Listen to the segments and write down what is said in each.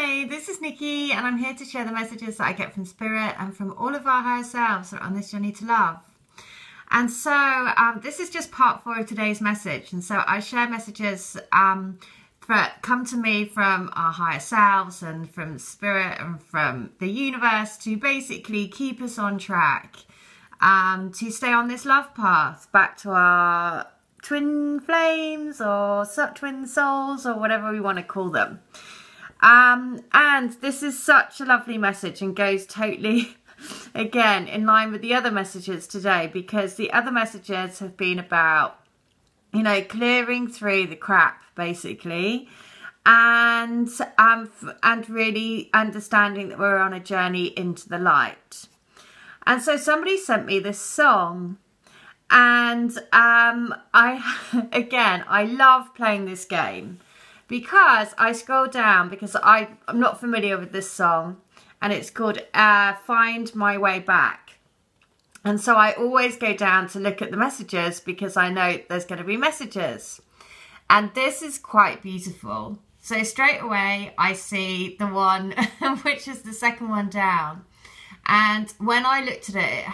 Hi, this is Nikki and I'm here to share the messages that I get from Spirit and from all of our higher selves that are on this journey to love. And so this is just part 4 of today's message. And so I share messages that come to me from our higher selves and from Spirit and from the universe to basically keep us on track, to stay on this love path back to our twin flames or twin souls or whatever we want to call them. And this is such a lovely message and goes totally, again, in line with the other messages today, because the other messages have been about, you know, clearing through the crap, basically, and really understanding that we're on a journey into the light. And so somebody sent me this song, and I love playing this game. Because I scroll down, because I'm not familiar with this song, and it's called Find My Way Back. And so I always go down to look at the messages because I know there's going to be messages. And this is quite beautiful. So straight away I see the one, which is the second one down. And when I looked at it,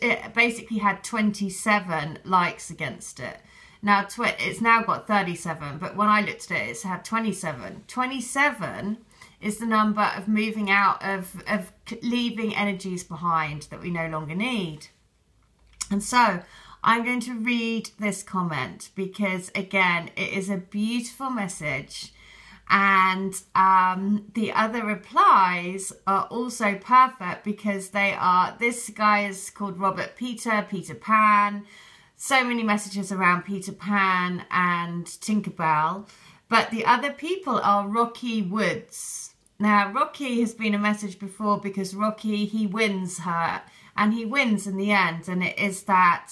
it basically had 27 likes against it. Now, it's now got 37, but when I looked at it, it's had 27. 27 is the number of moving out of leaving energies behind that we no longer need. And so I'm going to read this comment because, again, it is a beautiful message. And the other replies are also perfect because they are, this guy is called Peter Pan. So many messages around Peter Pan and Tinkerbell, but the other people are Rocky Woods. Now, Rocky has been a message before because Rocky, he wins her, and he wins in the end, and it is that,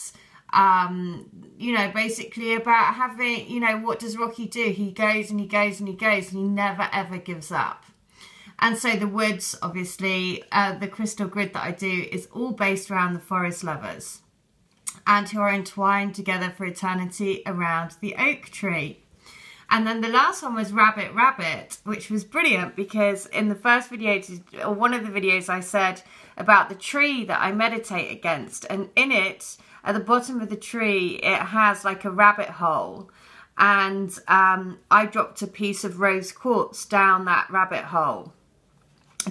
you know, basically about having, you know, what does Rocky do? He goes and he goes and he goes, and he never ever gives up. And so the woods, obviously, the crystal grid that I do is all based around the forest lovers, and who are entwined together for eternity around the oak tree. And then the last one was Rabbit, which was brilliant because in the first video, or one of the videos, I said about the tree that I meditate against. And in it, at the bottom of the tree, it has like a rabbit hole. And I dropped a piece of rose quartz down that rabbit hole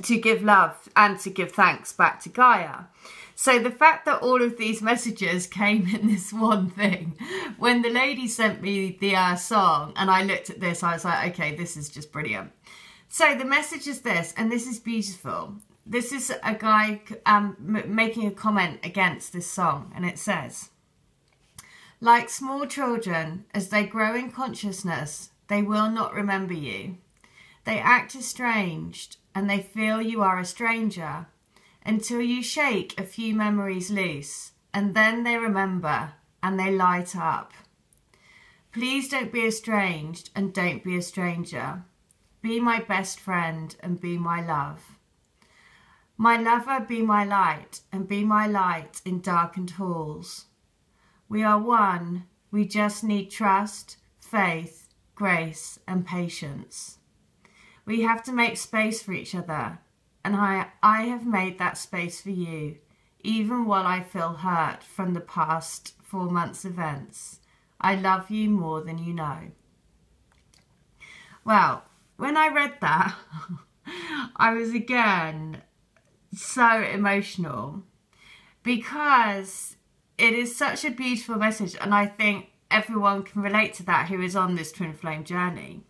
to give love and to give thanks back to Gaia. So the fact that all of these messages came in this one thing, when the lady sent me the song and I looked at this, I was like, okay, this is just brilliant. So the message is this, and this is beautiful. This is a guy making a comment against this song, and it says, like small children, as they grow in consciousness, they will not remember you. They act estranged, and they feel you are a stranger, until you shake a few memories loose, and then they remember and they light up. Please don't be estranged and don't be a stranger. Be my best friend and be my love. My lover, be my light and be my light in darkened halls. We are one, we just need trust, faith, grace and patience. We have to make space for each other. And I have made that space for you, even while I feel hurt from the past 4 months' events. I love you more than you know. Well, when I read that, I was again so emotional because it is such a beautiful message, and I think everyone can relate to that who is on this twin flame journey,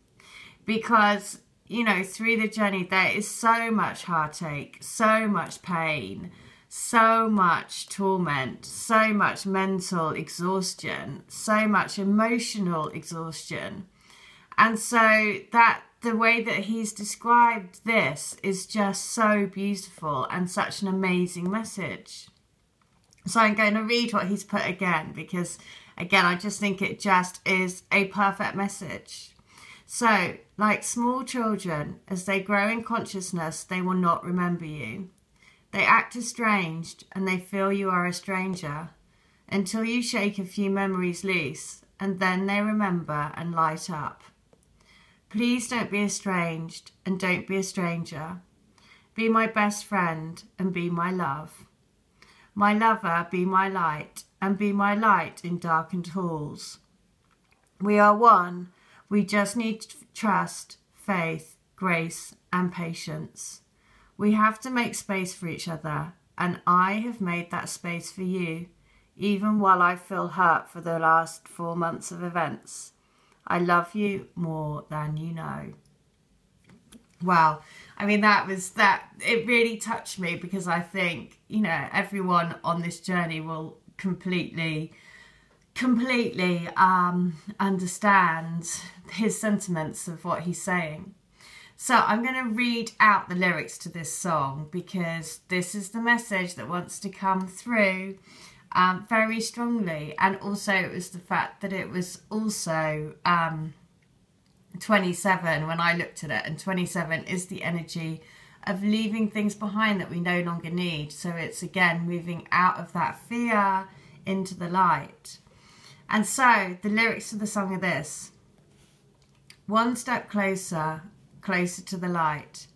because you know, through the journey, there is so much heartache, so much pain, so much torment, so much mental exhaustion, so much emotional exhaustion. And so that the way that he's described this is just so beautiful and such an amazing message. So I'm going to read what he's put again, because again, I just think it just is a perfect message. So, like small children, as they grow in consciousness, they will not remember you. They act estranged and they feel you are a stranger until you shake a few memories loose, and then they remember and light up. Please don't be estranged and don't be a stranger. Be my best friend and be my love. My lover, be my light and be my light in darkened halls. We are one. We just need trust, faith, grace and patience. We have to make space for each other, and I have made that space for you, even while I feel hurt for the last 4 months of events. I love you more than you know. Wow. I mean, it really touched me, because I think, you know, everyone on this journey will completely understand his sentiments of what he's saying. So I'm going to read out the lyrics to this song, because this is the message that wants to come through very strongly. And also it was the fact that it was also 27 when I looked at it, and 27 is the energy of leaving things behind that we no longer need. So it's again moving out of that fear into the light. And so the lyrics to the song are this: one step closer, closer to the light.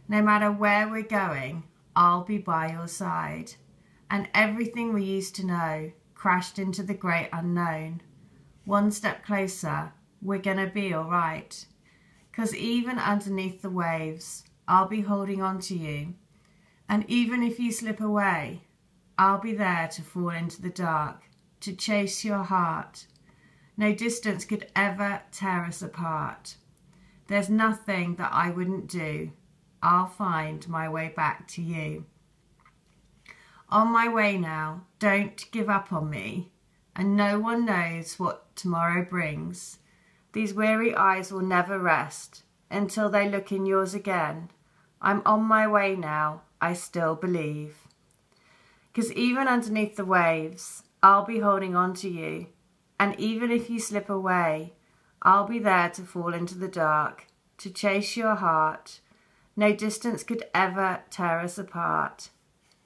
No matter where we're going, I'll be by your side. And everything we used to know crashed into the great unknown. One step closer, we're gonna be alright. 'Cause even underneath the waves, I'll be holding on to you. And even if you slip away, I'll be there to fall into the dark, to chase your heart. No distance could ever tear us apart. There's nothing that I wouldn't do. I'll find my way back to you. On my way now, don't give up on me. And no one knows what tomorrow brings. These weary eyes will never rest until they look in yours again. I'm on my way now, I still believe. 'Cause even underneath the waves, I'll be holding on to you. And even if you slip away, I'll be there to fall into the dark, to chase your heart. No distance could ever tear us apart.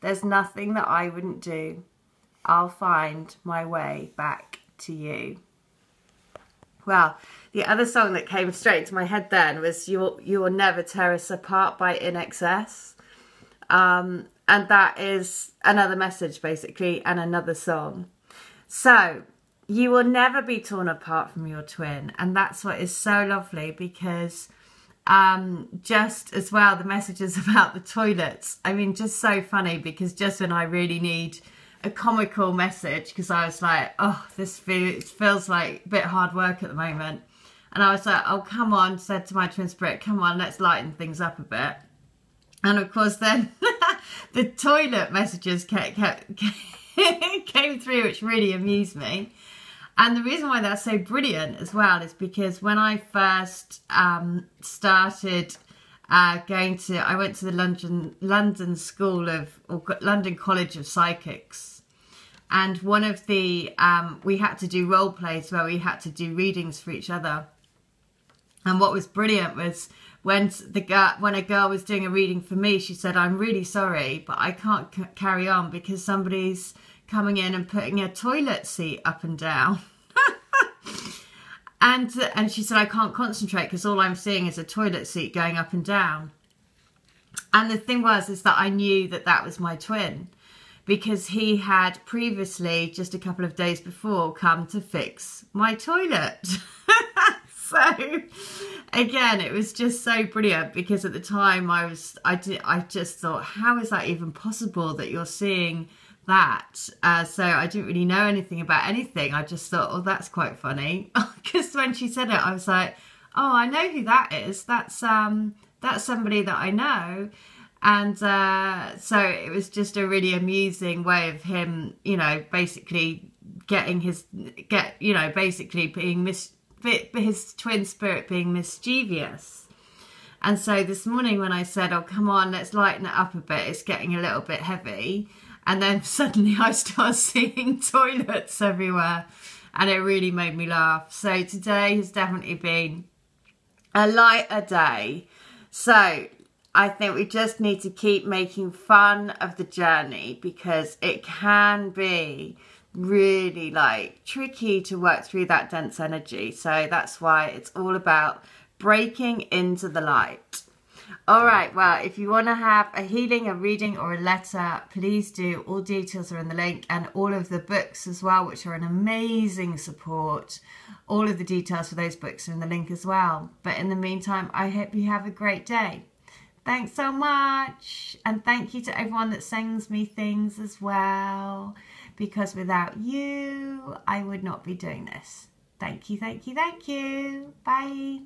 There's nothing that I wouldn't do. I'll find my way back to you. Well, the other song that came straight to my head then was You Will Never Tear Us Apart by INXS. And that is another message, basically, and another song. So, you will never be torn apart from your twin. And that's what is so lovely, because just as well, the messages about the toilets. I mean, just so funny, because just when I really need a comical message, because I was like, oh, this feels like a bit hard work at the moment. And I was like, oh, come on, said to my twin spirit, come on, let's lighten things up a bit. And of course then the toilet messages came through, which really amused me. And the reason why that's so brilliant as well is because when I first started I went to the London School of, or London College of Psychics. And one of the, we had to do role plays where we had to do readings for each other. And what was brilliant was when a girl was doing a reading for me, she said, I'm really sorry, but I can't carry on because somebody's coming in and putting a toilet seat up and down. And she said, I can't concentrate because all I'm seeing is a toilet seat going up and down. And the thing is that I knew that that was my twin, because he had previously, just a couple of days before, come to fix my toilet. So again, it was just so brilliant, because at the time I just thought, how is that even possible that you're seeing that? So I didn't really know anything about anything. I just thought, oh, that's quite funny. Because when she said it, I was like, oh, I know who that is. That's somebody that I know. And so it was just a really amusing way of him, you know, basically basically being his twin spirit being mischievous. And so this morning when I said, oh, come on, let's lighten it up a bit, it's getting a little bit heavy. And then suddenly I start seeing toilets everywhere, and it really made me laugh. So today has definitely been a lighter day. So I think we just need to keep making fun of the journey, because it can be really tricky to work through that dense energy. So that's why it's all about breaking into the light. All right, well, if you want to have a healing, a reading, or a letter, please do. All details are in the link, and all of the books as well, which are an amazing support. All of the details for those books are in the link as well. But in the meantime, I hope you have a great day. Thanks so much. And thank you to everyone that sends me things as well, because without you, I would not be doing this. Thank you, thank you, thank you. Bye.